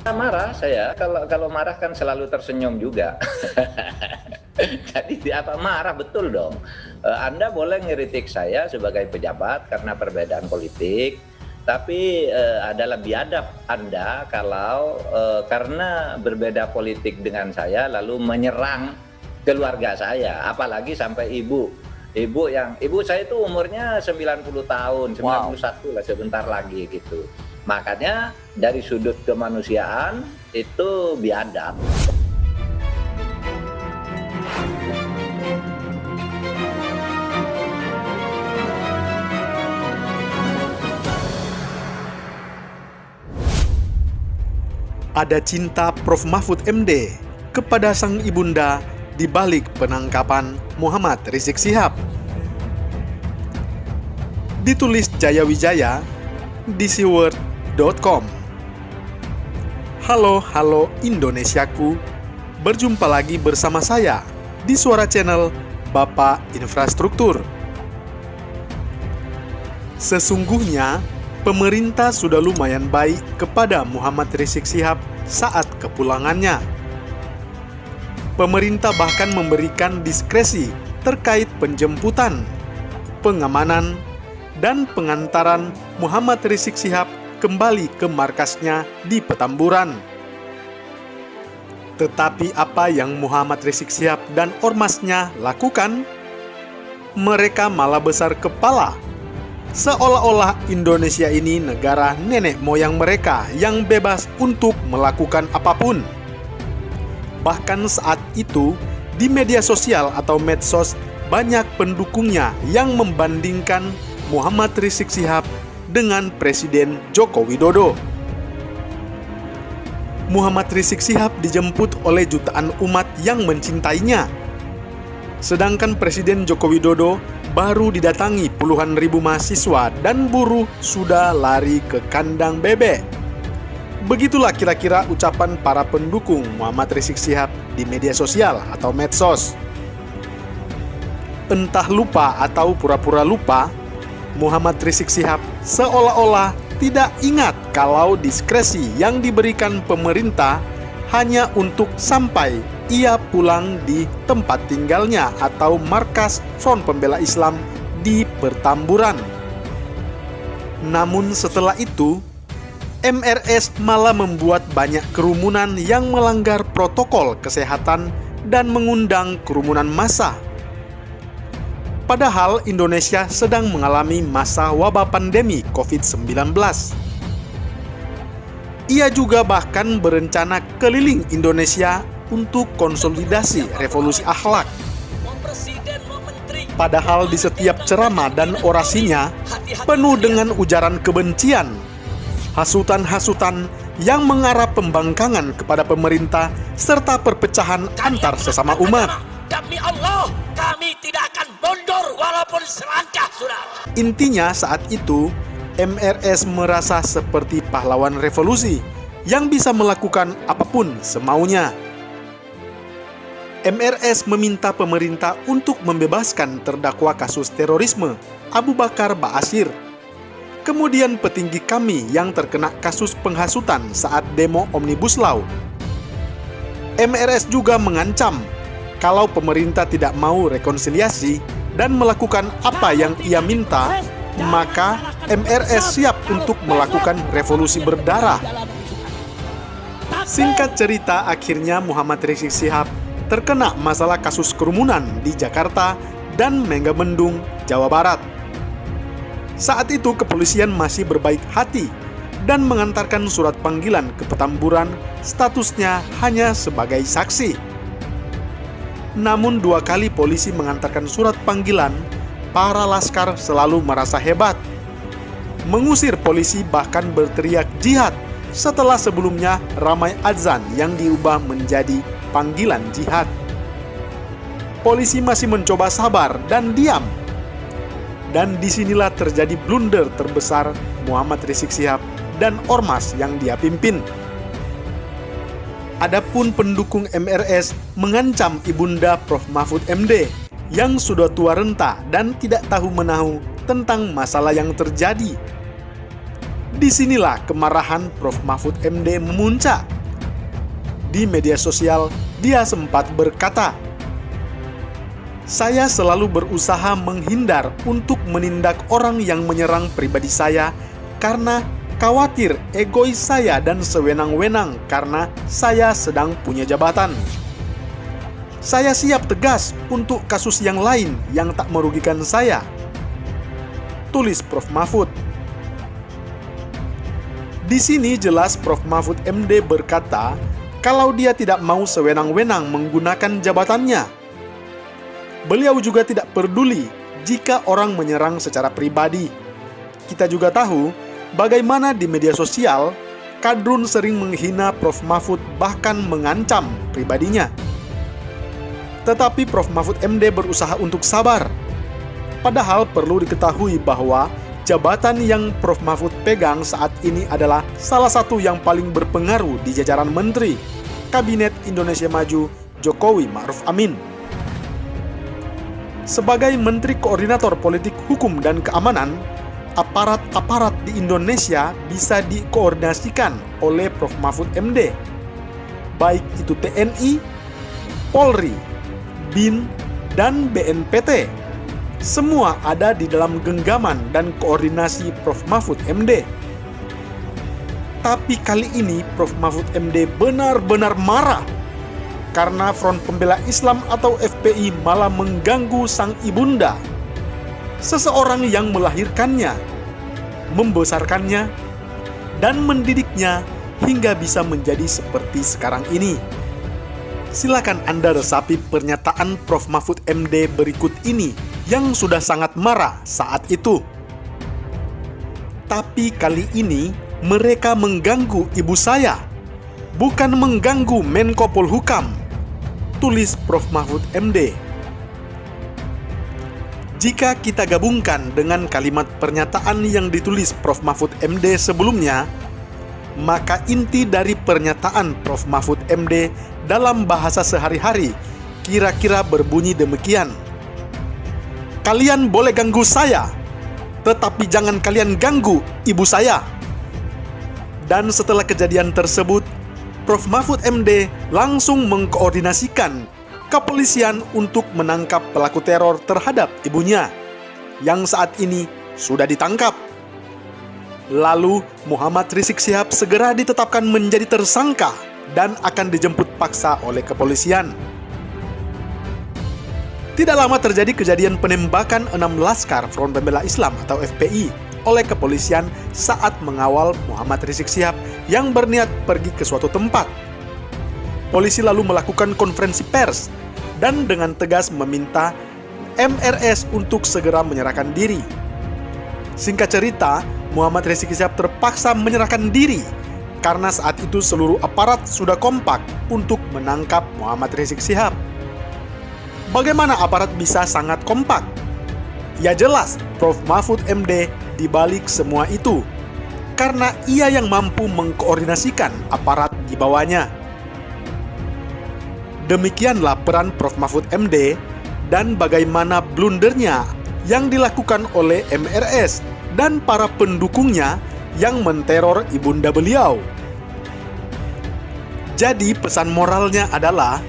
Marah saya, kalau marah kan selalu tersenyum juga. Jadi apa marah betul dong. Anda boleh ngeritik saya sebagai pejabat karena perbedaan politik, tapi adalah biadab Anda kalau karena berbeda politik dengan saya lalu menyerang keluarga saya, apalagi sampai ibu. Ibu saya itu umurnya 90 tahun, Wow. 91 lah sebentar lagi gitu. Makanya dari sudut kemanusiaan itu biadab. Ada cinta Prof. Mahfud MD kepada sang ibunda di balik penangkapan Muhammad Rizik Shihab. Ditulis Jaya Wijaya di siword.com. Halo Indonesiaku, berjumpa lagi bersama saya di Suara Channel Bapak Infrastruktur. Sesungguhnya, pemerintah sudah lumayan baik kepada Muhammad Rizik Shihab saat kepulangannya. Pemerintah bahkan memberikan diskresi terkait penjemputan, pengamanan, dan pengantaran Muhammad Rizik Shihab kembali ke markasnya di Petamburan. Tetapi apa yang Muhammad Rizik Shihab dan ormasnya lakukan? Mereka malah besar kepala, seolah-olah Indonesia ini negara nenek moyang mereka yang bebas untuk melakukan apapun. Bahkan saat itu, di media sosial atau medsos, banyak pendukungnya yang membandingkan Muhammad Rizik Shihab dengan Presiden Joko Widodo. Muhammad Rizik Shihab dijemput oleh jutaan umat yang mencintainya. Sedangkan Presiden Joko Widodo baru didatangi puluhan ribu mahasiswa dan buruh sudah lari ke kandang bebek. Begitulah kira-kira ucapan para pendukung Muhammad Rizik Shihab di media sosial atau medsos. Entah lupa atau pura-pura lupa, Muhammad Rizik Shihab seolah-olah tidak ingat kalau diskresi yang diberikan pemerintah hanya untuk sampai ia pulang di tempat tinggalnya atau markas Front Pembela Islam di Petamburan. Namun setelah itu, MRS malah membuat banyak kerumunan yang melanggar protokol kesehatan dan mengundang kerumunan massa. Padahal Indonesia sedang mengalami masa wabah pandemi COVID-19. Ia juga bahkan berencana keliling Indonesia untuk konsolidasi revolusi akhlak. Padahal di setiap ceramah dan orasinya penuh dengan ujaran kebencian, hasutan-hasutan yang mengarah pembangkangan kepada pemerintah serta perpecahan antar sesama umat. Demi Allah, kami tidak akan mundur walaupun selangkah, saudara. Intinya saat itu, MRS merasa seperti pahlawan revolusi yang bisa melakukan apapun semaunya. MRS meminta pemerintah untuk membebaskan terdakwa kasus terorisme Abu Bakar Ba'asyir. Kemudian petinggi kami yang terkena kasus penghasutan saat demo Omnibus Law. MRS juga mengancam kalau pemerintah tidak mau rekonsiliasi dan melakukan apa yang ia minta, maka MRS siap untuk melakukan revolusi berdarah. Singkat cerita, akhirnya Muhammad Rizik Shihab terkena masalah kasus kerumunan di Jakarta dan Megamendung, Jawa Barat. Saat itu kepolisian masih berbaik hati dan mengantarkan surat panggilan ke Petamburan, statusnya hanya sebagai saksi. Namun 2 kali polisi mengantarkan surat panggilan, para laskar selalu merasa hebat. Mengusir polisi bahkan berteriak jihad setelah sebelumnya ramai azan yang diubah menjadi panggilan jihad. Polisi masih mencoba sabar dan diam. Dan disinilah terjadi blunder terbesar Muhammad Rizik Shihab dan ormas yang dia pimpin. Adapun pendukung MRS mengancam ibunda Prof. Mahfud MD yang sudah tua renta dan tidak tahu menahu tentang masalah yang terjadi. Disinilah kemarahan Prof. Mahfud MD memuncak. Di media sosial, dia sempat berkata, "Saya selalu berusaha menghindar untuk menindak orang yang menyerang pribadi saya karena khawatir egois saya dan sewenang-wenang karena saya sedang punya jabatan. Saya siap tegas untuk kasus yang lain yang tak merugikan saya," tulis Prof. Mahfud. Di sini jelas Prof. Mahfud MD berkata kalau dia tidak mau sewenang-wenang menggunakan jabatannya. Beliau juga tidak peduli jika orang menyerang secara pribadi. Kita juga tahu bagaimana di media sosial kadrun sering menghina Prof. Mahfud bahkan mengancam pribadinya. Tetapi Prof. Mahfud MD berusaha untuk sabar. Padahal perlu diketahui bahwa jabatan yang Prof. Mahfud pegang saat ini adalah salah satu yang paling berpengaruh di jajaran Menteri Kabinet Indonesia Maju Jokowi Ma'ruf Amin. Sebagai Menteri Koordinator Politik Hukum dan Keamanan, aparat-aparat di Indonesia bisa dikoordinasikan oleh Prof. Mahfud MD, baik itu TNI, Polri, BIN, dan BNPT. Semua ada di dalam genggaman dan koordinasi Prof. Mahfud MD. Tapi kali ini Prof. Mahfud MD benar-benar marah karena Front Pembela Islam atau FPI malah mengganggu sang ibunda, seseorang yang melahirkannya, membesarkannya, dan mendidiknya hingga bisa menjadi seperti sekarang ini. Silakan Anda resapi pernyataan Prof. Mahfud MD berikut ini yang sudah sangat marah saat itu. Tapi kali ini mereka mengganggu ibu saya, bukan mengganggu Menko Polhukam, tulis Prof. Mahfud MD. Jika kita gabungkan dengan kalimat pernyataan yang ditulis Prof. Mahfud MD sebelumnya, maka inti dari pernyataan Prof. Mahfud MD dalam bahasa sehari-hari kira-kira berbunyi demikian. Kalian boleh ganggu saya, tetapi jangan kalian ganggu ibu saya. Dan setelah kejadian tersebut, Prof. Mahfud MD langsung mengkoordinasikan kepolisian untuk menangkap pelaku teror terhadap ibunya, yang saat ini sudah ditangkap. Lalu Muhammad Rizik Syihab segera ditetapkan menjadi tersangka dan akan dijemput paksa oleh kepolisian. Tidak lama terjadi kejadian penembakan 6 laskar Front Pembela Islam atau FPI oleh kepolisian saat mengawal Muhammad Rizik Syihab yang berniat pergi ke suatu tempat. Polisi lalu melakukan konferensi pers dan dengan tegas meminta MRS untuk segera menyerahkan diri. Singkat cerita, Muhammad Rizik Syihab terpaksa menyerahkan diri karena saat itu seluruh aparat sudah kompak untuk menangkap Muhammad Rizik Syihab. Bagaimana aparat bisa sangat kompak? Ya jelas, Prof. Mahfud MD di balik semua itu, karena ia yang mampu mengkoordinasikan aparat di bawahnya. Demikianlah peran Prof. Mahfud MD dan bagaimana blundernya yang dilakukan oleh MRS dan para pendukungnya yang menteror ibunda beliau. Jadi pesan moralnya adalah,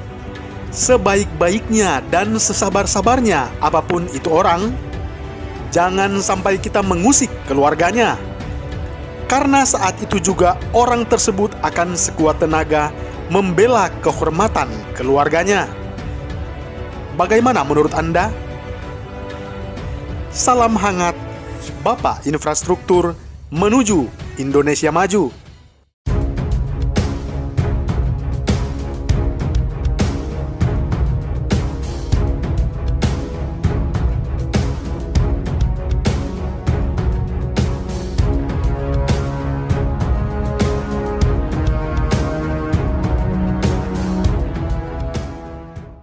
sebaik-baiknya dan sesabar-sabarnya apapun itu orang, jangan sampai kita mengusik keluarganya. Karena saat itu juga orang tersebut akan sekuat tenaga membela kehormatan keluarganya. Bagaimana menurut Anda? Salam hangat, Bapak Infrastruktur menuju Indonesia Maju.